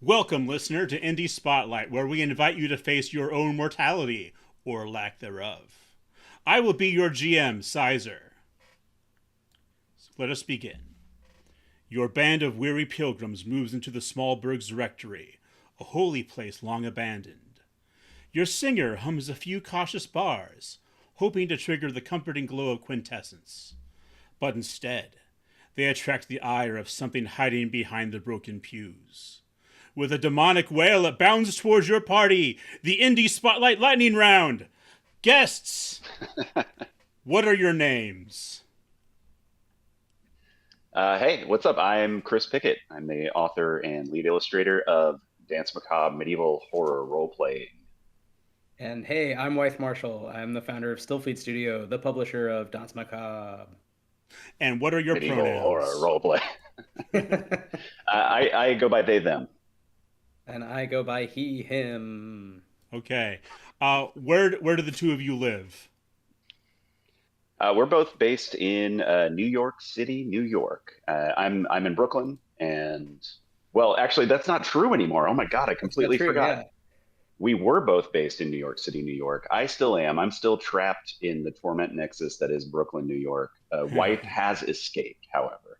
Welcome, listener, to Indie Spotlight, where we invite you to face your own mortality, or lack thereof. I will be your GM, Sizer. So let us begin. Your band of weary pilgrims moves into the Smallburg's Directory, a holy place long abandoned. Your singer hums a few cautious bars, hoping to trigger the comforting glow of quintessence. But instead, they attract the ire of something hiding behind the broken pews. With a demonic wail, it bounds towards your party, the Indie Spotlight Lightning Round. Guests, what are your names? Hey, what's up? I'm Chris Pickett. I'm the author and lead illustrator of Danse Macabre medieval horror roleplay. And hey, I'm Wythe Marshall. I'm the founder of Stillfleet Studio, the publisher of Danse Macabre. And what are your Medieval horror pronouns? roleplay. I go by they, them. And I go by he, him. Okay. Where do the two of you live? We're both based in New York City, New York. I'm in Brooklyn, and well, actually, that's not true anymore. Oh my God, I That's not completely true, forgot. yeah. We were both based in New York City, New York. I still am. I'm still trapped in the torment nexus that is Brooklyn, New York. Wife has escaped, however.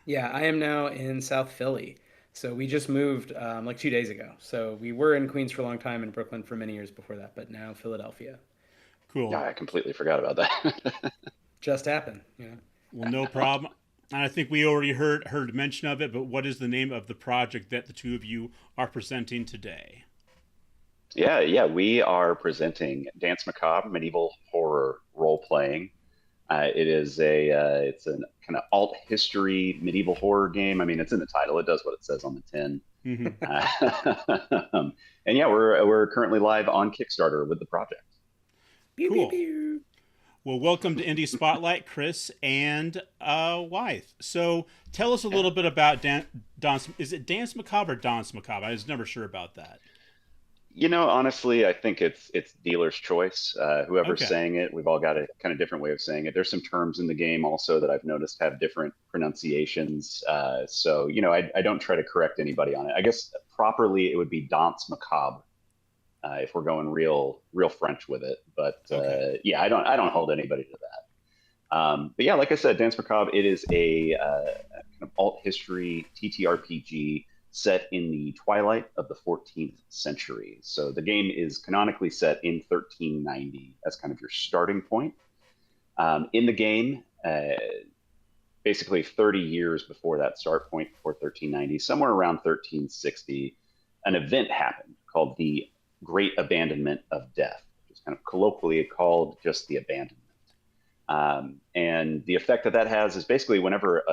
Yeah, I am now in South Philly. So we just moved like 2 days ago. So we were in Queens for a long time and Brooklyn for many years before that, but now Philadelphia. Yeah, Cool. I completely forgot about that. Just happened. Well, no problem. And I think we already heard mention of it, but what is the name of the project that the two of you are presenting today? Yeah, we are presenting Danse Macabre, medieval horror role playing. It's a kind of alt history medieval horror game. I mean, it's in the title. It does what it says on the tin. Mhm. And yeah, we're currently live on Kickstarter with the project. Pew, pew, Cool. pew. Well, welcome to Indie Spotlight, Chris and Wythe. So, tell us a Yeah. little bit about Dance. Is it Dance Macabre or Dance Macabre? I was never sure about that. Honestly, I think it's dealer's choice. Whoever's Okay. saying it, we've all got a kind of different way of saying it. There's some terms in the game also that I've noticed have different pronunciations. I don't try to correct anybody on it. I guess properly it would be Danse Macabre if we're going real French with it. But Okay. yeah, I don't hold anybody to that. But yeah, like I said, Danse Macabre, it is a kind of alt history ttrpg set in the twilight of the 14th century. So the game is canonically set in 1390 as kind of your starting point. In the game, basically 30 years before that start point, before 1390, somewhere around 1360, an event happened called the Great Abandonment of Death, which is kind of colloquially called just the abandonment. And the effect that has is basically whenever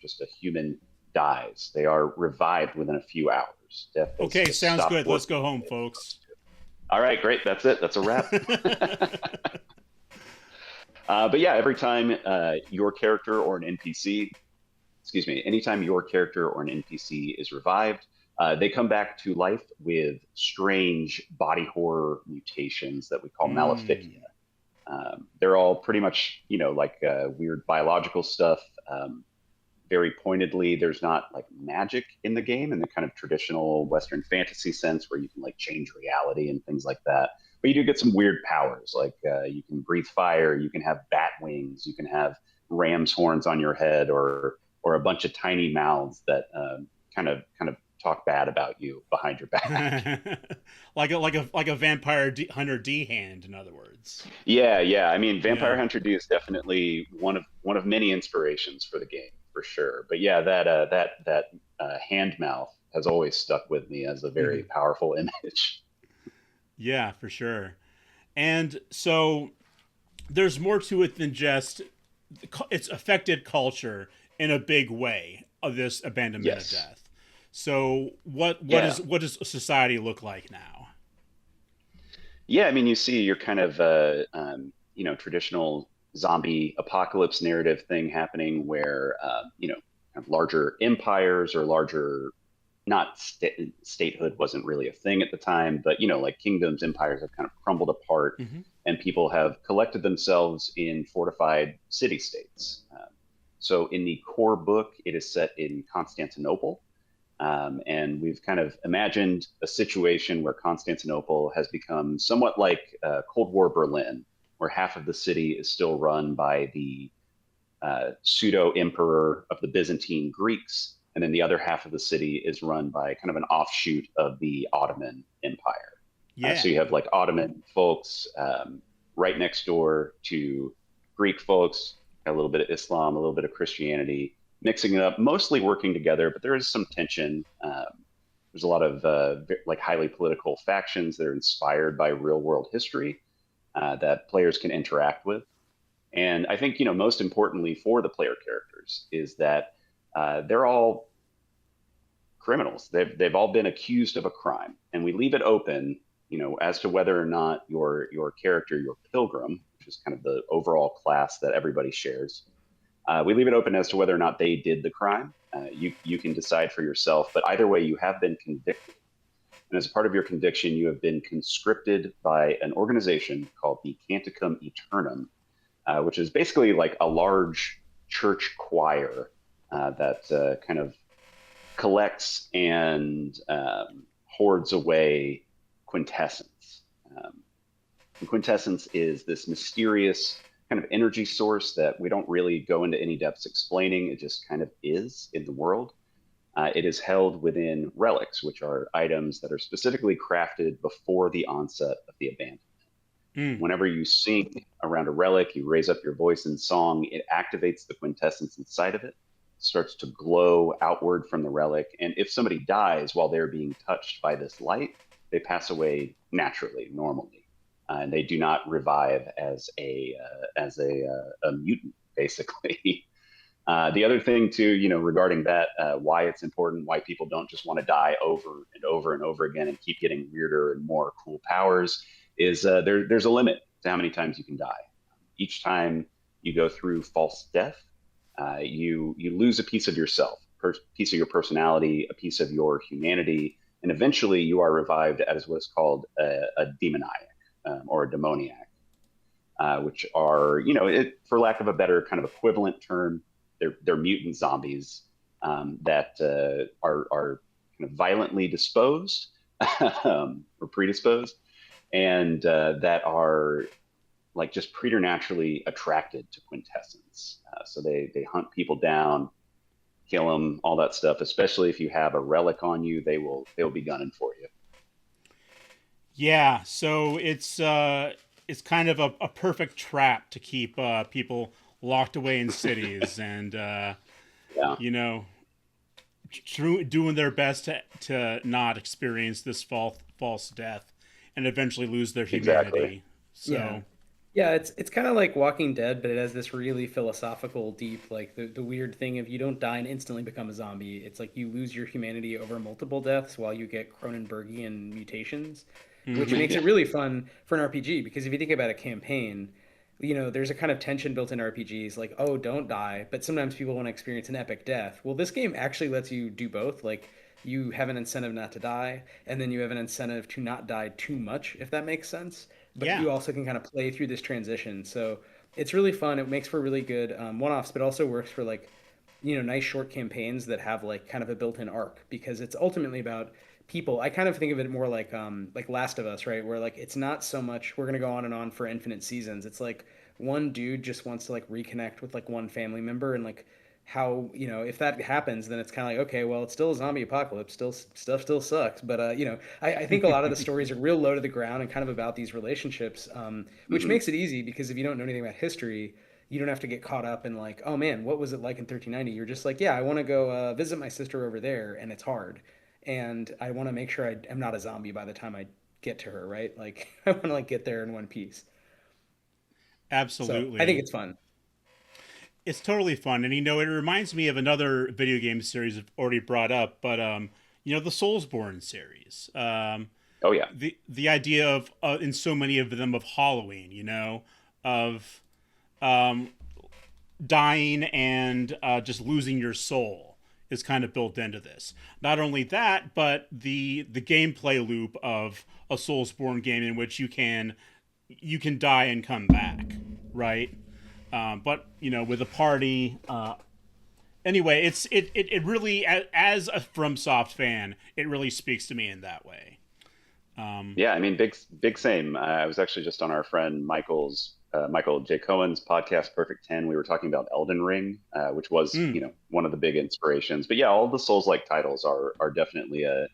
just a human dies, they are revived within a few hours. Death Okay, has sounds stopped good. Let's working go the home, way it was folks. supposed to. All right, great. That's it. That's a wrap. But yeah, every time your character or an NPC, excuse me, anytime your character or an NPC is revived, they come back to life with strange body horror mutations that we call maleficia. Mm. They're all pretty much, like weird biological stuff. Very pointedly, there's not like magic in the game in the kind of traditional Western fantasy sense where you can like change reality and things like that. But you do get some weird powers, like you can breathe fire, you can have bat wings, you can have ram's horns on your head, or a bunch of tiny mouths that kind of talk bad about you behind your back. like a vampire hunter D hand, in other words. Yeah. I mean, Vampire Yeah. Hunter D is definitely one of many inspirations for the game for sure. But yeah, that hand mouth has always stuck with me as a very Mhm. powerful image. Yeah, for sure. And so there's more to it than just it's affected culture in a big way of this abandonment of Yes. death. So Yeah. what does society look like now? Yeah. I mean, you see your kind of traditional zombie apocalypse narrative thing happening where kind of larger empires or larger not statehood wasn't really a thing at the time, but like kingdoms, empires have kind of crumbled apart, Mm-hmm. and people have collected themselves in fortified city states. So in the core book, it is set in Constantinople, And we've kind of imagined a situation where Constantinople has become somewhat like Cold War Berlin, where half of the city is still run by the pseudo emperor of the Byzantine Greeks, and then the other half of the city is run by kind of an offshoot of the Ottoman Empire. Yeah. So you have like Ottoman folks right next door to Greek folks, a little bit of Islam, a little bit of Christianity, mixing it up, mostly working together, but there is some tension. There's a lot of like highly political factions that are inspired by real world history that players can interact with. And I think, most importantly for the player characters is that they're all criminals. They've all been accused of a crime, and we leave it open, as to whether or not your character, your pilgrim, which is kind of the overall class that everybody shares, we leave it open as to whether or not they did the crime. You can decide for yourself, but either way, you have been convicted. And as a part of your conviction, you have been conscripted by an organization called the Canticum Aeternum, which is basically like a large church choir that kind of collects and hoards away quintessence. And quintessence is this mysterious kind of energy source that we don't really go into any depths explaining. It just kind of is in the world. It is held within relics, which are items that are specifically crafted before the onset of the abandonment. Whenever you sing around a relic, you raise up your voice in song, it activates the quintessence inside of it, starts to glow outward from the relic. And if somebody dies while they're being touched by this light, they pass away naturally, normally. And they do not revive as a mutant, basically. The other thing too, regarding that, why it's important, why people don't just want to die over and over and over again and keep getting weirder and more cool powers, is there's a limit to how many times you can die. Each time you go through false death, you lose a piece of yourself, piece of your personality, a piece of your humanity, and eventually you are revived as what's called a demoniac or a demoniac, which are, for lack of a better kind of equivalent term, they're mutant zombies that are kind of violently disposed or predisposed, and that are like just preternaturally attracted to quintessence. So they hunt people down, kill them, all that stuff. Especially if you have a relic on you, they'll be gunning for you. Yeah, so it's kind of a perfect trap to keep people locked away in cities and doing their best to not experience this false death and eventually lose their humanity. Exactly. Yeah, it's kind of like Walking Dead, but it has this really philosophical, deep, like the weird thing of you don't die and instantly become a zombie. It's like you lose your humanity over multiple deaths while you get Cronenbergian mutations, which makes it really fun for an RPG. Because if you think about a campaign, there's a kind of tension built in RPGs, like, oh, don't die, but sometimes people want to experience an epic death. Well, this game actually lets you do both. Like, you have an incentive not to die, and then you have an incentive to not die too much, if that makes sense. But you also can kind of play through this transition. So it's really fun. It makes for really good one-offs, but also works for like, nice short campaigns that have like kind of a built-in arc, because it's ultimately about people. I kind of think of it more like Last of Us, right? Where like it's not so much we're gonna go on and on for infinite seasons. It's like one dude just wants to like reconnect with like one family member, and like how, if that happens, then it's kind of like, okay, well, it's still a zombie apocalypse, stuff still sucks, but I think a lot of the stories are real low to the ground and kind of about these relationships, which makes it easy, because if you don't know anything about history, you don't have to get caught up in like, oh man, what was it like in 1390? You're just like, yeah, I want to go visit my sister over there, and it's hard, and I want to make sure I am not a zombie by the time I get to her, right? Like I want to like get there in one piece. Absolutely. So I think it's fun. It's totally fun, and it reminds me of another video game series I've already brought up, but the Soulsborne series. Oh yeah. The idea of in so many of them of Halloween, of dying and just losing your soul is kind of built into this. Not only that, but the gameplay loop of a Soulsborne game in which you can die and come back, right? But with a party, Anyway, it really, as a FromSoft fan, it really speaks to me in that way. Yeah, I mean, big same. I was actually just on our friend Michael J. Cohen's podcast, Perfect 10. We were talking about Elden Ring, which was, Mm. one of the big inspirations. But yeah, all the Souls-like titles are definitely a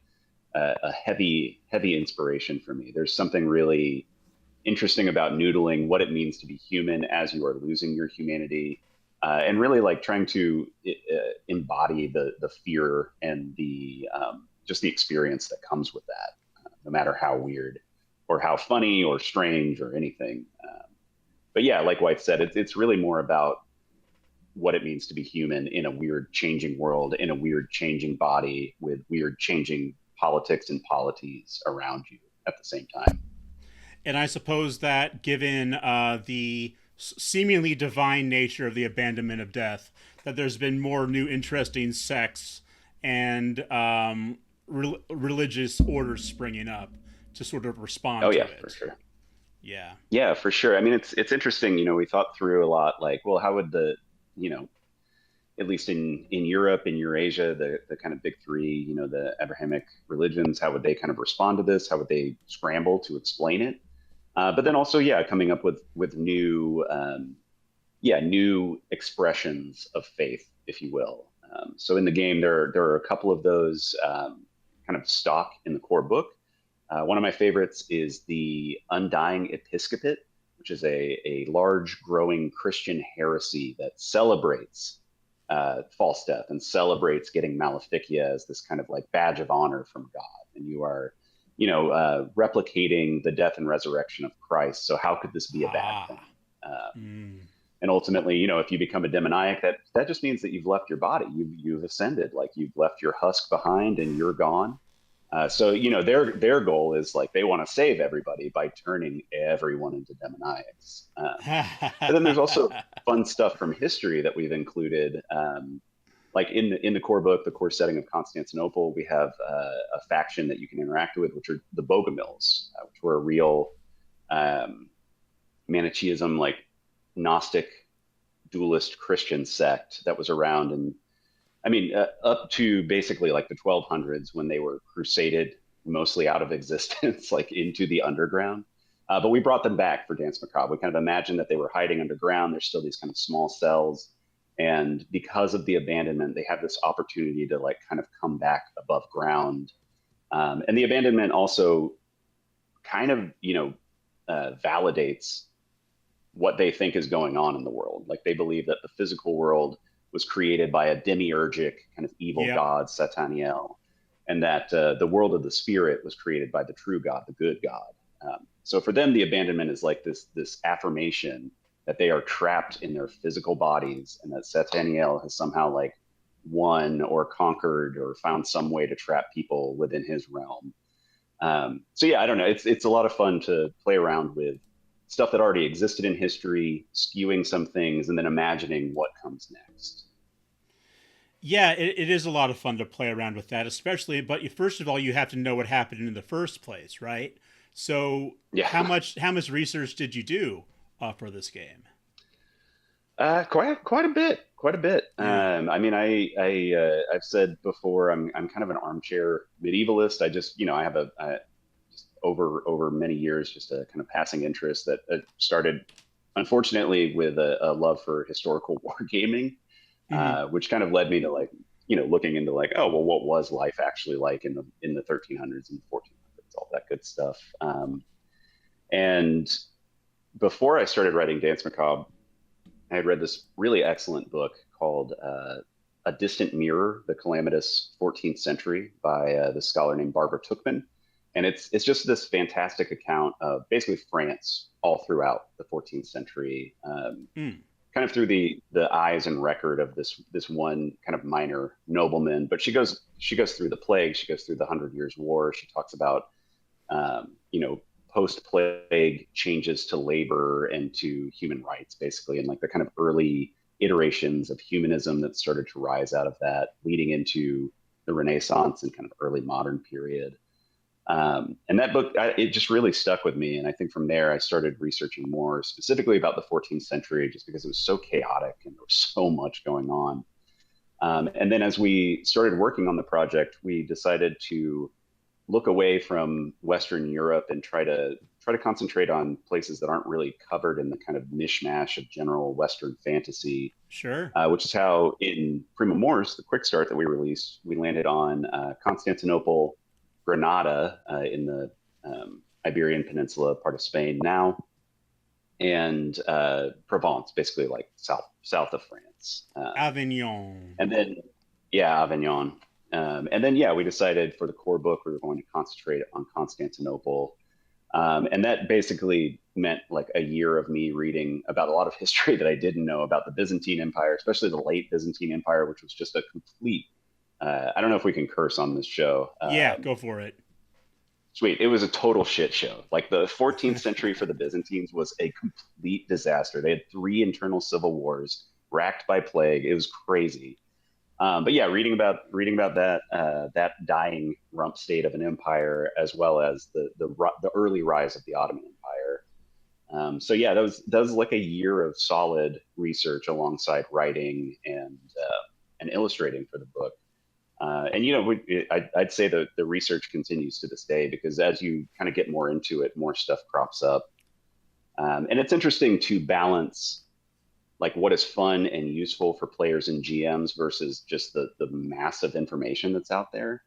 heavy inspiration for me. There's something really interesting about noodling, what it means to be human as you are losing your humanity, and really like trying to embody the fear and the just the experience that comes with that, no matter how weird or how funny or strange or anything. But yeah, like White said, it's really more about what it means to be human in a weird changing world, in a weird changing body with weird changing politics and polities around you at the same time. And I suppose that, given the seemingly divine nature of the abandonment of death, that there's been more new interesting sects and religious orders springing up to sort of respond Oh to yeah, for it. sure. Yeah. Yeah, for sure. I mean, it's interesting. We thought through a lot, like, well, how would you know, at least in Europe, in Eurasia, the kind of big three, the Abrahamic religions, how would they kind of respond to this? How would they scramble to explain it? But then also, yeah, coming up with new, new expressions of faith, if you will. So in the game, there are a couple of those kind of stock in the core book. One of my favorites is the Undying Episcopate, which is a large, growing Christian heresy that celebrates false death and celebrates getting Maleficia as this kind of like badge of honor from God. And you are, replicating the death and resurrection of Christ. So how could this be a bad Ah. thing? Uh, Mm. and ultimately, if you become a demoniac, that just means that you've left your body. You've ascended, like you've left your husk behind, and you're gone. So their goal is like they want to save everybody by turning everyone into demoniacs. But then there's also fun stuff from history that we've included. Like in the core book, the core setting of Constantinople, we have a faction that you can interact with, which are the Bogomils, which were a real Manichaeism, like Gnostic dualist Christian sect that was around, and I mean up to basically like the 1200s when they were crusaded mostly out of existence, like into the underground. But we brought them back for Danse Macabre. We kind of imagined that they were hiding underground. There's still these kind of small cells. And because of the abandonment, they have this opportunity to like kind of come back above ground. And the abandonment also kind of, validates what they think is going on in the world. Like they believe that the physical world was created by a demiurgic kind of evil Yep. god, Sataniel, and that the world of the spirit was created by the true God, the good God. So for them, the abandonment is like this affirmation that they are trapped in their physical bodies, and that Sataniel has somehow like won or conquered or found some way to trap people within his realm. So yeah, I don't know. It's a lot of fun to play around with stuff that already existed in history, skewing some things, and then imagining what comes next. Yeah, it is a lot of fun to play around with that, especially. But first of all, you have to know what happened in the first place, right? So, Yeah. how much research did you do for this game? Quite a bit, quite a bit. Yeah. I mean, I've said before, I'm kind of an armchair medievalist. I just, I have just over many years, just a kind of passing interest that started, unfortunately, with a love for historical wargaming, Mm-hmm. which kind of led me to like, looking into like, oh, well, what was life actually like in the 1300s and 1400s, all that good stuff. And before I started writing Danse Macabre, I had read this really excellent book called A Distant Mirror, The Calamitous 14th Century by this scholar named Barbara Tuchman. And it's just this fantastic account of basically France all throughout the 14th century, Mm. kind of through the eyes and record of this one kind of minor nobleman. But she goes through the plague, she goes through the Hundred Years' War. She talks about post-plague changes to labor and to human rights, basically, and like the kind of early iterations of humanism that started to rise out of that, leading into the Renaissance and kind of early modern period. And that book, it just really stuck with me. And I think from there, I started researching more specifically about the 14th century, just because it was so chaotic and there was so much going on. And then as we started working on the project, we decided to look away from Western Europe and try to concentrate on places that aren't really covered in the kind of mishmash of general Western fantasy. Sure. Which is how in Prima Mors, the quick start that we released, we landed on Constantinople, Granada in the Iberian Peninsula, part of Spain now, and Provence, basically like south of France. Avignon. And then, yeah, Avignon. And then, yeah, we decided for the core book we were going to concentrate on Constantinople. And that basically meant like a year of me reading about a lot of history that I didn't know about the Byzantine Empire, especially the late Byzantine Empire, which was just a complete, I don't know if we can curse on this show. Yeah, go for it. Sweet. It was a total shit show. Like the 14th century for the Byzantines was a complete disaster. They had 3 internal civil wars, racked by plague. It was crazy. But yeah, reading about that dying rump state of an empire, as well as the early rise of the Ottoman Empire. So yeah, that was like a year of solid research alongside writing and illustrating for the book. And you know, I'd say the research continues to this day, because as you kind of get more into it, more stuff crops up, and it's interesting to balance like what is fun and useful for players and GMs versus just the massive information that's out there.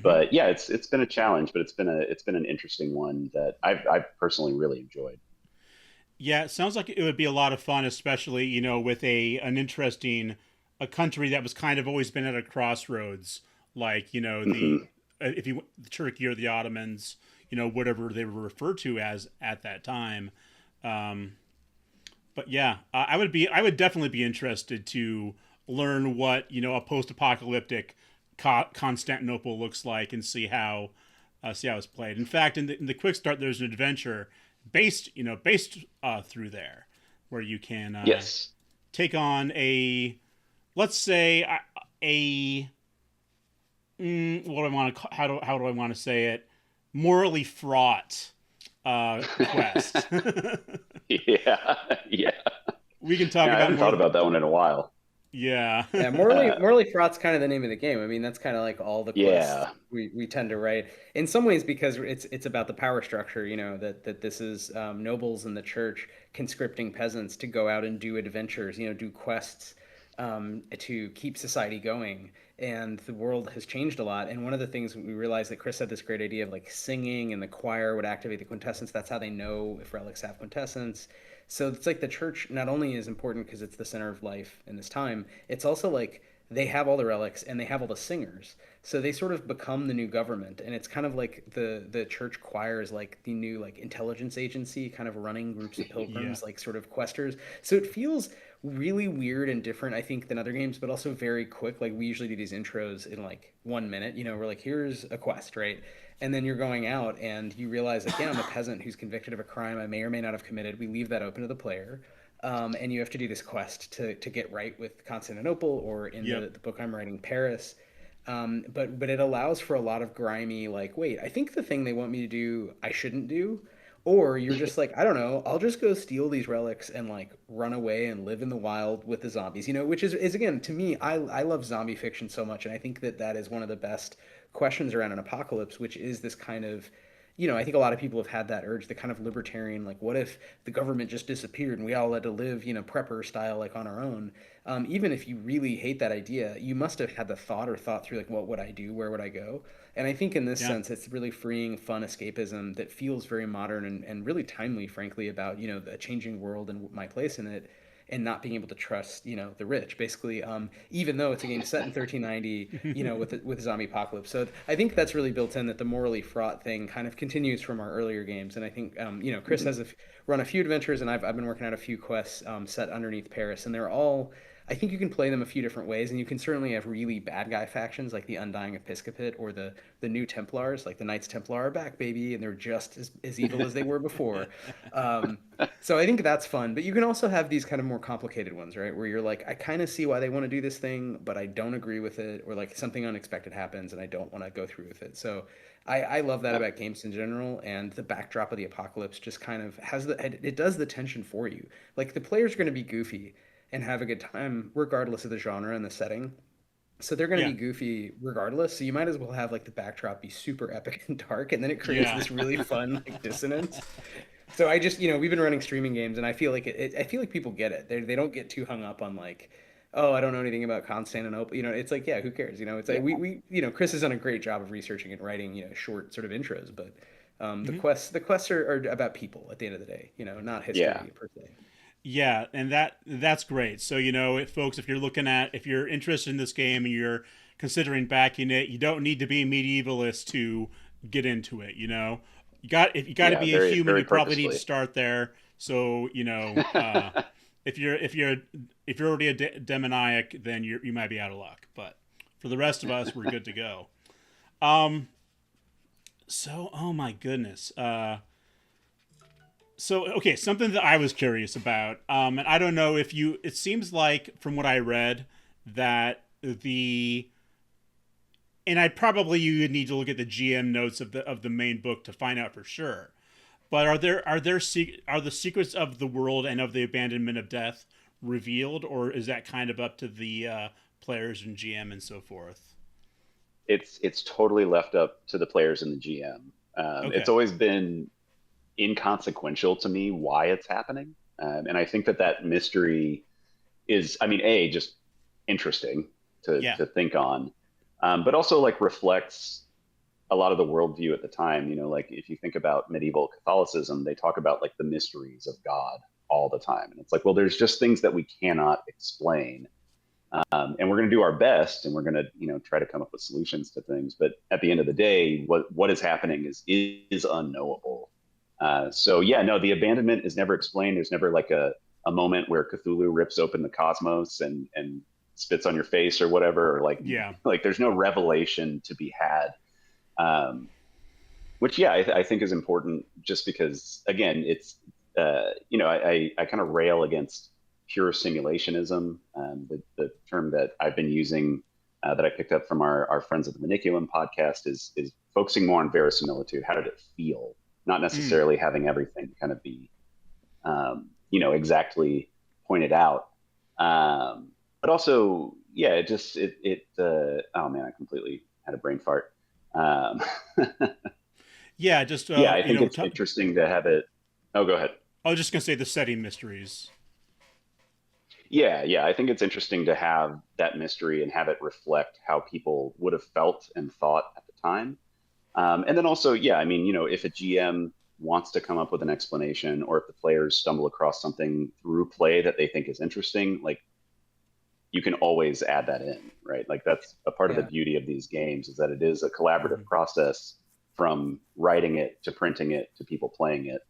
But yeah, it's been a challenge, but it's been an interesting one that I've personally really enjoyed. Yeah, it sounds like it would be a lot of fun, especially, you know, with an interesting a country that was kind of always been at a crossroads, like, you know, the Hmm. if you the Turkey or the Ottomans, you know, whatever they were referred to as at that time. Um, but yeah, I would definitely be interested to learn what, you know, a post-apocalyptic Constantinople looks like, and see how it's played. In fact, in the quick start, there's an adventure based through there, where you can Yes. take on a, let's say, a what do I want to how do I want to say it, morally fraught quest. Yeah. Yeah. We can talk Yeah, I about haven't thought more. about that one in a while. Yeah. Yeah, morally fraught's kind of the name of the game. I mean, that's kind of like all the quests Yeah. we tend to write. In some ways, because it's about the power structure. You know that this is nobles in the church conscripting peasants to go out and do adventures. You know, do quests to keep society going. And the world has changed a lot. And one of the things we realized that Chris had this great idea of like singing, and the choir would activate the quintessence. That's how they know if relics have quintessence. So it's like the church not only is important because it's the center of life in this time, it's also like they have all the relics and they have all the singers. So they sort of become the new government, and it's kind of like the church choir is like the new like intelligence agency, kind of running groups of Yeah. pilgrims, like sort of questers. So it feels really weird and different, I think, than other games, but also very quick. Like we usually do these intros in like 1 minute. You know, we're like, here's a quest, right? And then you're going out and you realize like, yeah, I'm a peasant who's convicted of a crime I may or may not have committed. We leave that open to the player. And you have to do this quest to get right with Constantinople, or in Yep. the book I'm writing, Paris. But it allows for a lot of grimy, like, wait, I think the thing they want me to do I shouldn't do. Or you're just like, I don't know, I'll just go steal these relics and like run away and live in the wild with the zombies, you know, which is again, to me, I love zombie fiction so much. And I think that that is one of the best questions around an apocalypse, which is this kind of, you know, I think a lot of people have had that urge, the kind of libertarian, like, what if the government just disappeared and we all had to live, you know, prepper style, like on our own? Even if you really hate that idea, you must have had the thought or thought through, like, what would I do? Where would I go? And I think in this Yeah. sense, it's really freeing, fun escapism that feels very modern and really timely, frankly, about, you know, the changing world and my place in it, and not being able to trust, you know, the rich, basically. Even though it's a game set in 1390, you know, with zombie apocalypse. So I think that's really built in, that the morally fraught thing kind of continues from our earlier games. And I think, you know, Chris has run a few adventures, and I've been working out a few quests set underneath Paris, and they're all. I think you can play them a few different ways, and you can certainly have really bad guy factions like the Undying Episcopate, or the new Templars, like the Knights Templar are back, baby, and they're just as evil as they were before. Um, so I think that's fun, but you can also have these kind of more complicated ones, right? Where you're like, I kind of see why they want to do this thing, but I don't agree with it, or like something unexpected happens and I don't want to go through with it. So I love that about games in general, and the backdrop of the apocalypse just kind of has it does the tension for you. Like the player's going to be goofy, and have a good time regardless of the genre and the setting. So they're going to Yeah. be goofy regardless. So you might as well have like the backdrop be super epic and dark, and then it creates Yeah. this really fun like dissonance. So I just, we've been running streaming games, and I feel like I feel like people get it. They don't get too hung up on like, oh, I don't know anything about constant and open. It's like, yeah, who cares? It's Yeah. like Chris has done a great job of researching and writing, short sort of intros, but Mhm. the quests are about people at the end of the day, not Yeah. history per se. Yeah, and that's great. So folks, if you're interested in this game and you're considering backing it, you don't need to be a medievalist to get into it. If you got to Yeah. be a Very, human, very you probably need to purposefully. start there. So if you're already a demoniac, then you might be out of luck. But for the rest of us, we're good to go. So oh my goodness. So okay, something that I was curious about, and I don't know if you. It seems like from what I read that and I probably you would need to look at the GM notes of the main book to find out for sure. But are the secrets of the world and of the abandonment of death revealed, or is that kind of up to the players and GM and so forth? It's totally left up to the players and the GM. It's Okay. always been inconsequential to me why it's happening, and I think that mystery is, I mean, just interesting Yeah. to think on, but also like reflects a lot of the worldview at the time. Like if you think about medieval Catholicism, they talk about like the mysteries of God all the time, and it's like, well, there's just things that we cannot explain, and we're going to do our best, and we're going to try to come up with solutions to things. But at the end of the day, what is happening is unknowable. So yeah, no, the abandonment is never explained. There's never like a moment where Cthulhu rips open the cosmos and spits on your face or whatever, or like Yeah. like there's no revelation to be had. Which yeah, I think is important, just because again, it's I kind of rail against pure simulationism, the term that I've been using, that I picked up from our friends at the Maniculum podcast, is focusing more on verisimilitude. How did it feel? Not Mm. necessarily having everything kind of be exactly pointed out. But also, yeah, oh man, I completely had a brain fart. Um, Yeah. Just yeah, I think it's interesting to have it. Oh, go ahead. I was just gonna say the setting mysteries. Yeah, I think it's interesting to have that mystery and have it reflect how people would have felt and thought at the time. And then also, yeah, I mean, if a GM wants to come up with an explanation, or if the players stumble across something through play that they think is interesting, like you can always add that in, right? Like that's a part of the Yeah. beauty of these games, is that it is a collaborative Mhm. process, from writing it to printing it to people playing it.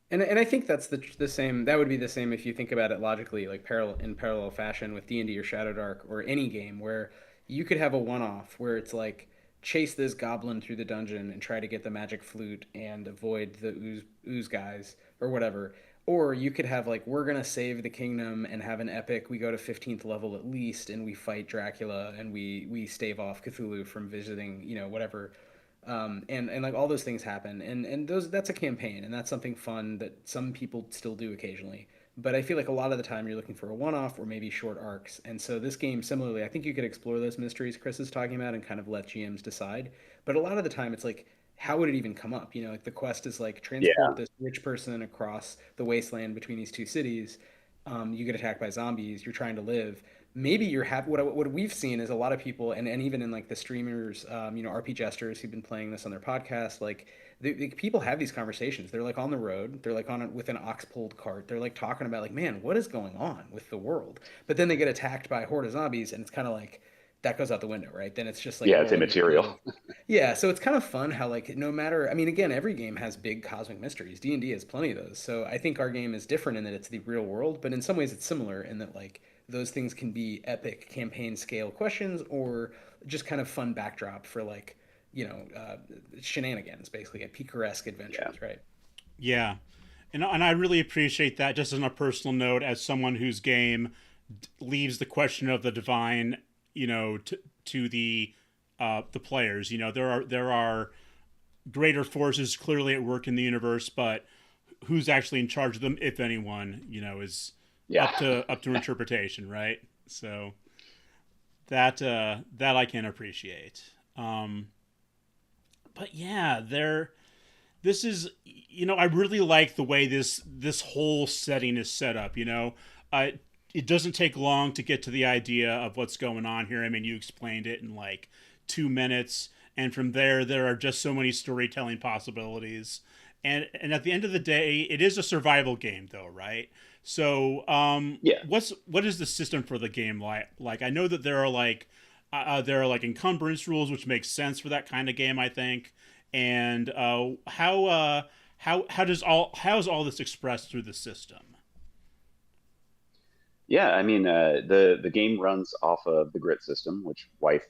And I think that's the same. That would be the same if you think about it logically, like parallel fashion with D&D or Shadow Dark or any game where you could have a one-off where it's like chase this goblin through the dungeon and try to get the magic flute and avoid the ooze guys or whatever. Or you could have like we're gonna save the kingdom and have an epic. We go to 15th level at least, and we fight Dracula and we stave off Cthulhu from visiting, whatever, and like all those things happen, and that's a campaign, and that's something fun that some people still do occasionally. But I feel like a lot of the time you're looking for a one-off or maybe short arcs, and so this game similarly, I think you could explore those mysteries Chris is talking about and kind of let GMs decide. But a lot of the time it's like, how would it even come up? Like the quest is like Yeah, transport this rich person across the wasteland between these two cities. You get attacked by zombies. You're trying to live. Maybe you're happy. What we've seen is a lot of people, and even in like the streamers, RP jesters who've been playing this on their podcast, like the people have these conversations. They're like on the road. They're like with an ox pulled cart. They're like talking about like, man, what is going on with the world? But then they get attacked by a horde of zombies, and it's kind of like that goes out the window, right? Then it's just like yeah, it's rolling your immaterial. clothes. Yeah, so it's kind of fun how like no matter, I mean, again, every game has big cosmic mysteries. D&D has plenty of those. So I think our game is different in that it's the real world, but in some ways it's similar in that like those things can be epic campaign scale questions or just kind of fun backdrop for like, shenanigans, basically, picaresque Yeah, adventures, right? Yeah, and I really appreciate that. Just on a personal note, as someone whose game leaves the question of the divine, to the players. There are greater forces clearly at work in the universe, but who's actually in charge of them, if anyone, is Yeah. up to interpretation, right? So that I can appreciate. But yeah, this is, I really like the way this whole setting is set up. It doesn't take long to get to the idea of what's going on here. I mean, you explained it in like 2 minutes, and from there are just so many storytelling possibilities. And at the end of the day, it is a survival game, though, right? So, Yeah. what is the system for the game like? Like, I know that there are like encumbrance rules, which makes sense for that kind of game, I think. And how is all this expressed through the system? Yeah, I mean, the game runs off of the grit system, which wife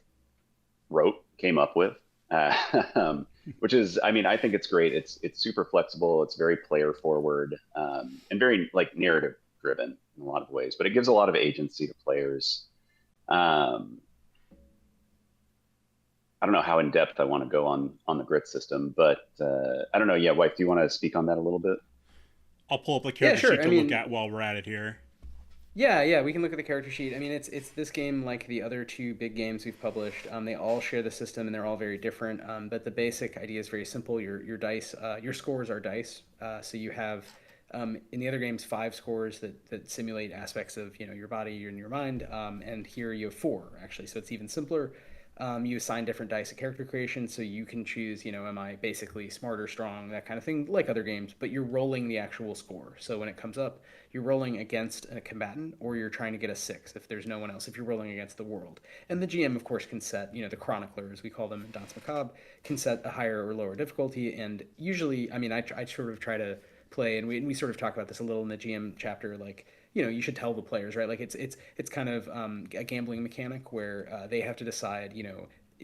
came up with, uh, which is, I mean, I think it's great. It's super flexible. It's very player forward, and very like narrative driven in a lot of ways. But it gives a lot of agency to players. Um, I don't know how in depth I want to go on the grit system, but I don't know. Yeah, wife, do you want to speak on that a little bit? I'll pull up the Yeah, character sure. sheet I to look mean, at while we're at it here. yeah, we can look at the character sheet. I mean, it's this game like the other two big games we've published. They all share the system and they're all very different. But the basic idea is very simple. Your dice, your scores are dice. So you have in the other games 5 scores that simulate aspects of your body and your mind. And here you have 4 actually. So it's even simpler. You assign different dice at character creation, so you can choose, am I basically smart or strong, that kind of thing, like other games, but you're rolling the actual score. So when it comes up, you're rolling against a combatant, or you're trying to get a 6 if there's no one else, if you're rolling against the world. And the GM, of course, can set, the chronicler, as we call them in Danse Macabre, can set a higher or lower difficulty. And usually, I mean, I sort of try to play, and we sort of talk about this a little in the GM chapter, like, you should tell the players, right? Like it's kind of a gambling mechanic where they have to decide,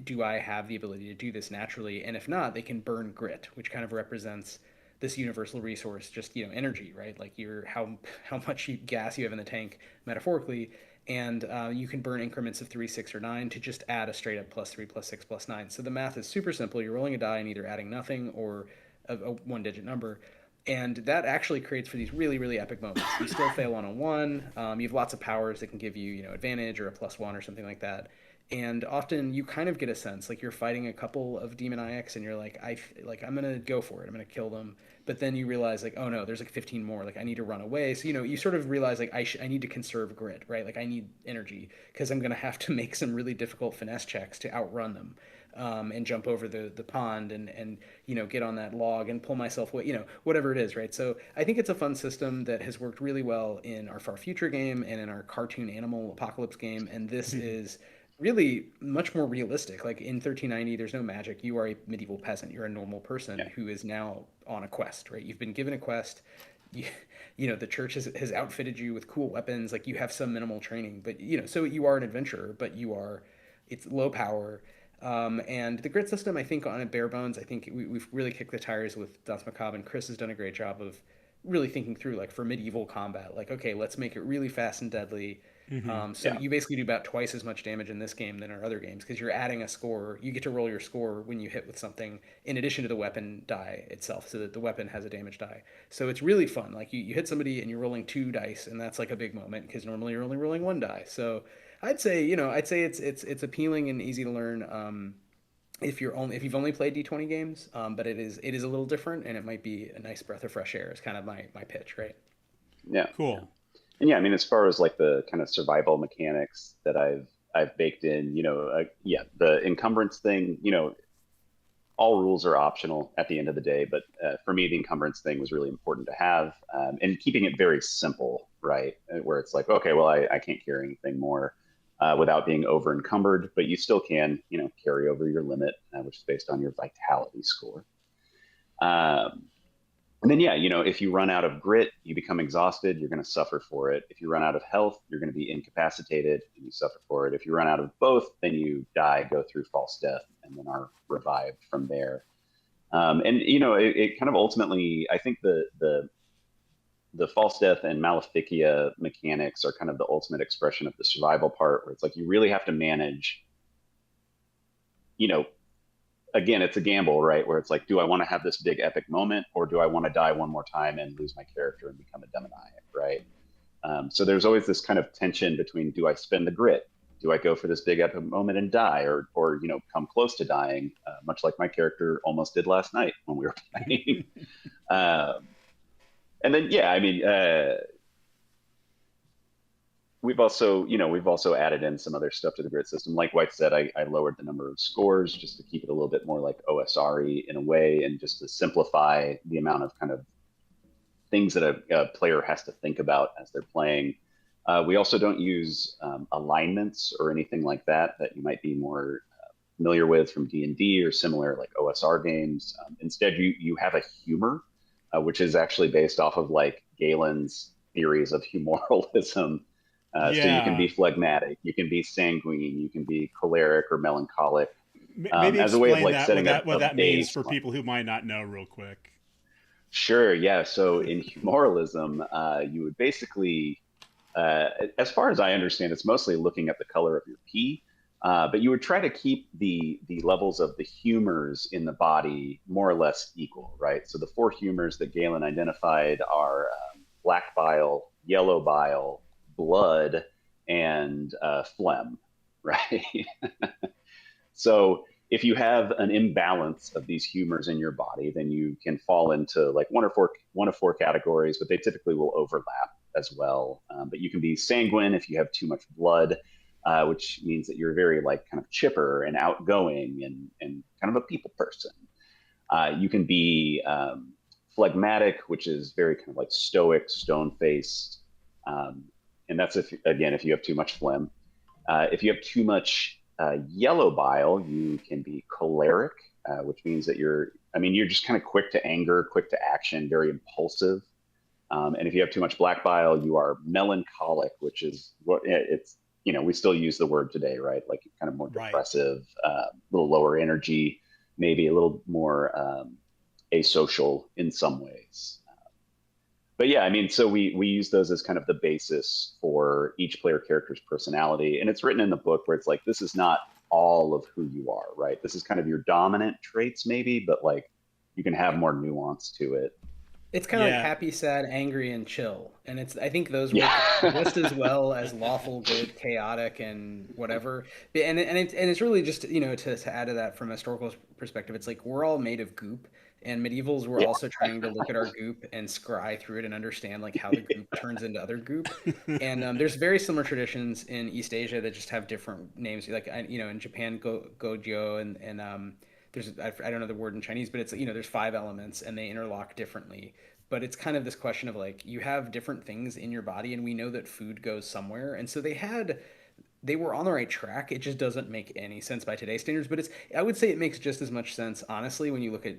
do I have the ability to do this naturally? And if not, they can burn grit, which kind of represents this universal resource, just energy, right? Like how much gas you have in the tank, metaphorically, and you can burn increments of 3, 6, or 9 to just add a straight up +3, +6, +9. So the math is super simple. You're rolling a die and either adding nothing or a one-digit number, and that actually creates for these really really epic moments. You still fail on a 1. You have lots of powers that can give you advantage or a +1 or something like that. And often you kind of get a sense like you're fighting a couple of demoniacs and you're like I'm gonna go for it, I'm gonna kill them. But then you realize like, oh no, there's like 15 more, like I need to run away. So you sort of realize like I need to conserve grit, right? Like I need energy because I'm gonna have to make some really difficult finesse checks to outrun them. And jump over the pond and get on that log and pull myself away, whatever it is, right? So I think it's a fun system that has worked really well in our Far Future game and in our cartoon animal apocalypse game, and this is really much more realistic. Like in 1390, there's no magic. You are a medieval peasant. You're a normal person Yeah. who is now on a quest, right? You've been given a quest. You, the church has outfitted you with cool weapons. Like you have some minimal training, but so you are an adventurer, but it's low power. And the grid system, I think, on a bare bones, I think we've really kicked the tires with Danse Macabre, and Chris has done a great job of really thinking through, like, for medieval combat, like, okay, let's make it really fast and deadly. So Yeah. you basically do about twice as much damage in this game than our other games because you're adding a score. You get to roll your score when you hit with something in addition to the weapon die itself, so that the weapon has a damage die. So it's really fun. Like you hit somebody and you're rolling 2 dice, and that's like a big moment because normally you're only rolling 1 die. So I'd say it's appealing and easy to learn. If you've only played D20 games, but it is a little different, and it might be a nice breath of fresh air. Is kind of my pitch, right? Yeah. Yeah. Cool. And yeah, I mean, as far as like the kind of survival mechanics that I've baked in, yeah, the encumbrance thing, all rules are optional at the end of the day, but for me, the encumbrance thing was really important to have, and keeping it very simple, right? Where it's like, okay, well, I can't carry anything more without being over encumbered, but you still can, carry over your limit, which is based on your vitality score. Um, and then, yeah, if you run out of grit, you become exhausted, you're going to suffer for it. If you run out of health, you're going to be incapacitated and you suffer for it. If you run out of both, then you die, go through false death, and then are revived from there. And, it kind of ultimately, I think the false death and maleficia mechanics are kind of the ultimate expression of the survival part, where it's like you really have to manage, you know, again, it's a gamble, right? Where it's like, do I want to have this big epic moment, or do I want to die one more time and lose my character and become a demoniac, right? So there's always this kind of tension between, do I spend the grit? Do I go for this big epic moment and die, or come close to dying, much like my character almost did last night when we were playing. And then, yeah, I mean, we've also added in some other stuff to the grid system. Like White said, I lowered the number of scores just to keep it a little bit more like OSR-y in a way, and just to simplify the amount of kind of things that a player has to think about as they're playing. We also don't use alignments or anything like that you might be more familiar with from D&D or similar like OSR games. Instead, you have a humor, which is actually based off of like Galen's theories of humoralism. So you can be phlegmatic, you can be sanguine, you can be choleric or melancholic. Maybe as a way of explain like setting what that means for baseline. people who might not know real quick. Sure, yeah. So in humoralism, you would basically, as far as I understand, it's mostly looking at the color of your pee, but you would try to keep the levels of the humors in the body more or less equal, right? So the 4 humors that Galen identified are black bile, yellow bile, blood, and phlegm, right? So if you have an imbalance of these humors in your body, then you can fall into like one of four categories, but they typically will overlap as well. But you can be sanguine if you have too much blood, which means that you're very like kind of chipper and outgoing and kind of a people person. You can be phlegmatic, which is very kind of like stoic, stone-faced. And that's if you have too much phlegm. If you have too much yellow bile, you can be choleric, which means that you're just kind of quick to anger, quick to action, very impulsive. And if you have too much black bile, you are melancholic, which is what it's, we still use the word today, right? Like kind of more depressive, a little lower energy, maybe a little more asocial in some ways. But yeah, I mean, so we use those as kind of the basis for each player character's personality. And it's written in the book where it's like, this is not all of who you are, right? This is kind of your dominant traits maybe, but like you can have more nuance to it. It's kind of like happy, sad, angry, and chill. And I think those work just as well as lawful, good, chaotic, and whatever. And it's really just, to add to that from a historical perspective, it's like we're all made of goop. And medievals were also trying to look at our goop and scry through it and understand like how the goop turns into other goop. And there's very similar traditions in East Asia that just have different names. Like in Japan, gojo, and there's I don't know the word in Chinese, but it's there's 5 elements and they interlock differently. But it's kind of this question of like you have different things in your body, and we know that food goes somewhere, and so they were on the right track. It just doesn't make any sense by today's standards, but I would say it makes just as much sense, honestly, when you look at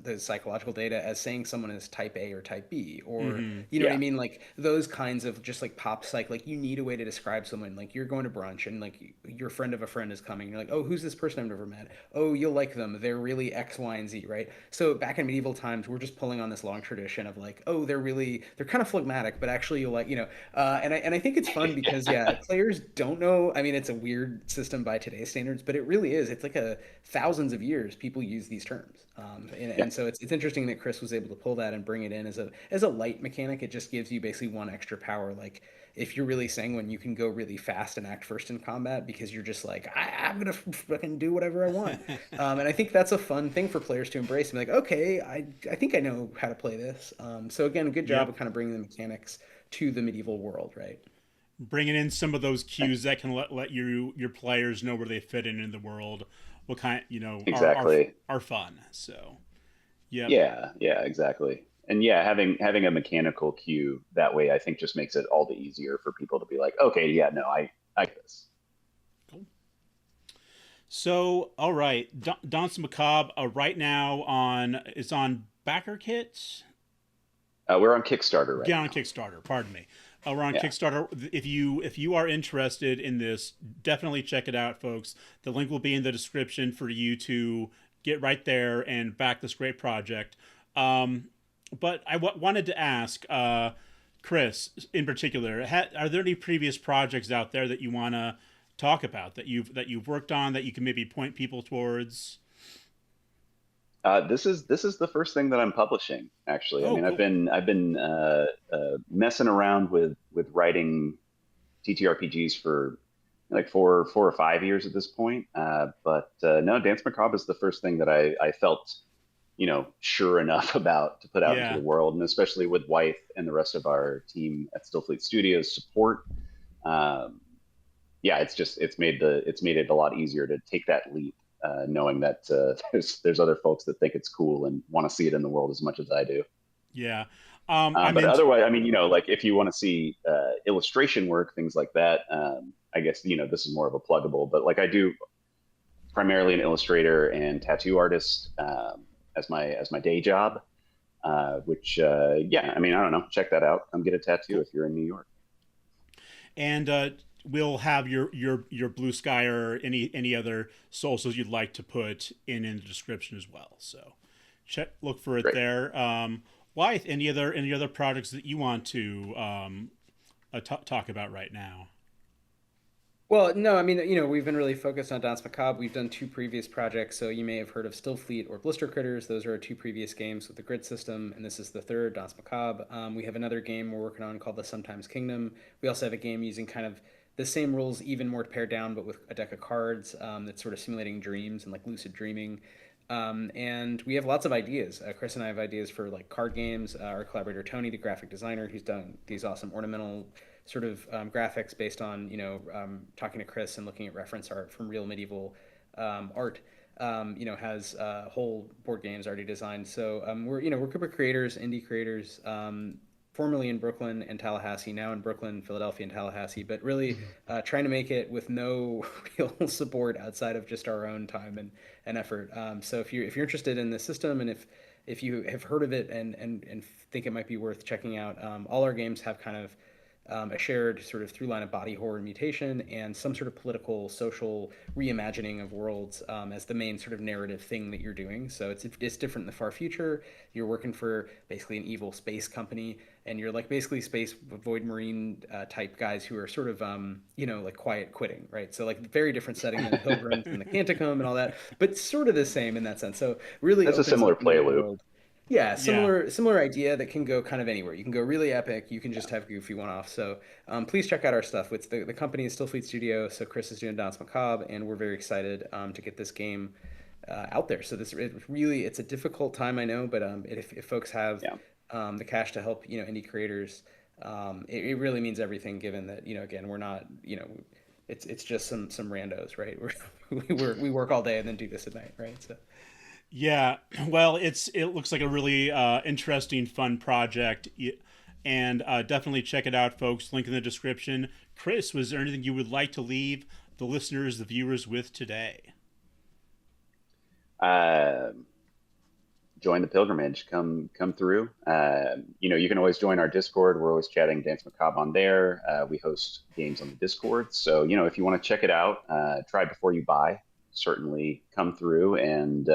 the psychological data as saying someone is type A or type B, or know what I mean? Like those kinds of just like pop psych, like you need a way to describe someone. Like you're going to brunch and like your friend of a friend is coming. You're like, oh, who's this person I've never met? Oh, you'll like them. They're really X, Y, and Z, right? So back in medieval times, we're just pulling on this long tradition of like, oh, they're kind of phlegmatic, but actually you'll like, and I think it's fun because players don't know. I mean, it's a weird system by today's standards, but it really is. It's like thousands of years people use these terms. And so it's interesting that Chris was able to pull that and bring it in as a light mechanic. It just gives you basically one extra power. Like if you're really sanguine, you can go really fast and act first in combat because you're just like, I'm gonna fucking do whatever I want. And I think that's a fun thing for players to embrace and be like, okay, I think I know how to play this. So again, good job of kind of bringing the mechanics to the medieval world, right? Bringing in some of those cues that can let your players know where they fit in the world. What kind, exactly are fun. So, yeah, exactly. And having a mechanical cue that way, I think just makes it all the easier for people to be like, okay, yeah, no, I get this. Cool. So, all right, Danse Macabre right now is on BackerKit. We're on Kickstarter right now. On Kickstarter, pardon me. We're on Kickstarter. If you are interested in this, definitely check it out, folks. The link will be in the description for you to get right there and back this great project. But I wanted to ask, Chris, in particular, are there any previous projects out there that you want to talk about that you've worked on that you can maybe point people towards? This is the first thing that I'm publishing. Actually, I Oh, mean, cool. I've been messing around with writing TTRPGs for like 4 or 5 years at this point. But no, Dance Macabre is the first thing that I felt, sure enough about to put out into Yeah. the world, and especially with Wythe and the rest of our team at Stillfleet Studios support. Um, yeah, it's made it a lot easier to take that leap, knowing that there's other folks that think it's cool and want to see it in the world as much as I do. Yeah. But otherwise, I mean, like if you want to see illustration work, things like that, I guess this is more of a pluggable. But like I do primarily an illustrator and tattoo artist as my day job, which yeah, I mean, I don't know, check that out. Come get a tattoo Cool. if you're in New York. And we'll have your blue sky or any other sources you'd like to put in the description as well. So look for it Great. there. Wythe, any other projects that you want to talk about right now? Well, no, I mean, we've been really focused on Danse Macabre. We've done two previous projects, so you may have heard of Stillfleet or Blister Critters. Those are our two previous games with the grid system, and this is the third, Danse Macabre. We have another game we're working on called the Sometimes Kingdom. We also have a game using kind of the same rules, even more pared down, but with a deck of cards that's sort of simulating dreams and like lucid dreaming. And we have lots of ideas. Chris and I have ideas for like card games. Our collaborator Tony, the graphic designer, who's done these awesome ornamental sort of graphics based on talking to Chris and looking at reference art from real medieval art. Has whole board games already designed. So we're a group of creators, indie creators, formerly in Brooklyn and Tallahassee, now in Brooklyn, Philadelphia, and Tallahassee, but really trying to make it with no real support outside of just our own time and effort. So if you're interested in the system and if you have heard of it and think it might be worth checking out, all our games have kind of a shared sort of through line of body horror and mutation and some sort of political, social reimagining of worlds as the main sort of narrative thing that you're doing. So it's different in the far future. You're working for basically an evil space company, and you're like basically space void marine type guys who are sort of like quiet quitting, right? So like very different setting than Pilgrims and the Canticum and all that, but sort of the same in that sense. So really That's a opens similar up into play a loop. world. Yeah, Yeah. similar idea that can go kind of anywhere. You can go really epic. You can just have goofy one-offs. So please check out our stuff. It's the company is Stillfleet Studio. So Chris is doing Danse Macabre, and we're very excited to get this game out there. So it's a difficult time, I know, but if folks have Yeah. the cash to help indie creators, it really means everything. Given that again we're not it's just some randos, right? We work all day and then do this at night, right? So. Yeah, well, it looks like a really interesting, fun project, and definitely check it out, folks. Link in the description. Chris, was there anything you would like to leave the listeners, the viewers, with today? Uh, Join the pilgrimage. Come through. You can always join our Discord. We're always chatting Dance Macabre on there. We host games on the Discord. So if you want to check it out, try before you buy. Certainly come through, and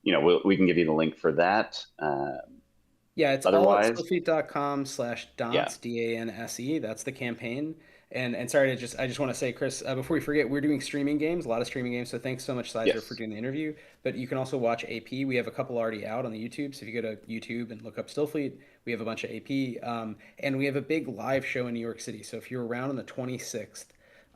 we can give you the link for that. Yeah, it's all at Otherwise, stillfleet.com/dance, yeah, DANSE. That's the campaign. And sorry I just want to say, Chris, before we forget, we're doing streaming games, a lot of streaming games. So thanks so much, Sizer, for yes, doing the interview. But you can also watch AP. We have a couple already out on the YouTube. So if you go to YouTube and look up Stillfleet, we have a bunch of AP. And we have a big live show in New York City. So if you're around on the 26th,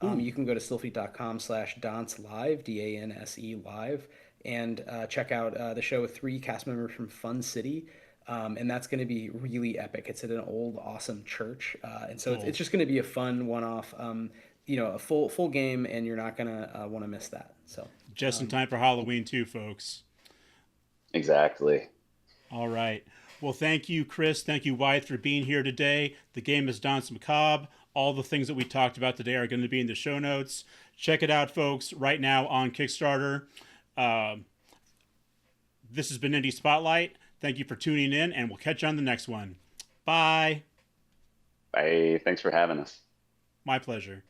Ooh, you can go to stillfleet.com/dance live, DANSE live, and check out the show with three cast members from Fun City. And that's going to be really epic. It's at an old, awesome church, and so it's cool. just going to be a fun one-off, a full game, and you're not going to want to miss that. So, Just in time for Halloween, too, folks. exactly. All right. Well, thank you, Chris. Thank you, Wyatt, for being here today. The game is Danse Macabre. All the things that we talked about today are going to be in the show notes. Check it out, folks, right now on Kickstarter. This has been Indie Spotlight. Thank you for tuning in, and we'll catch you on the next one. Bye. Bye. Thanks for having us. My pleasure.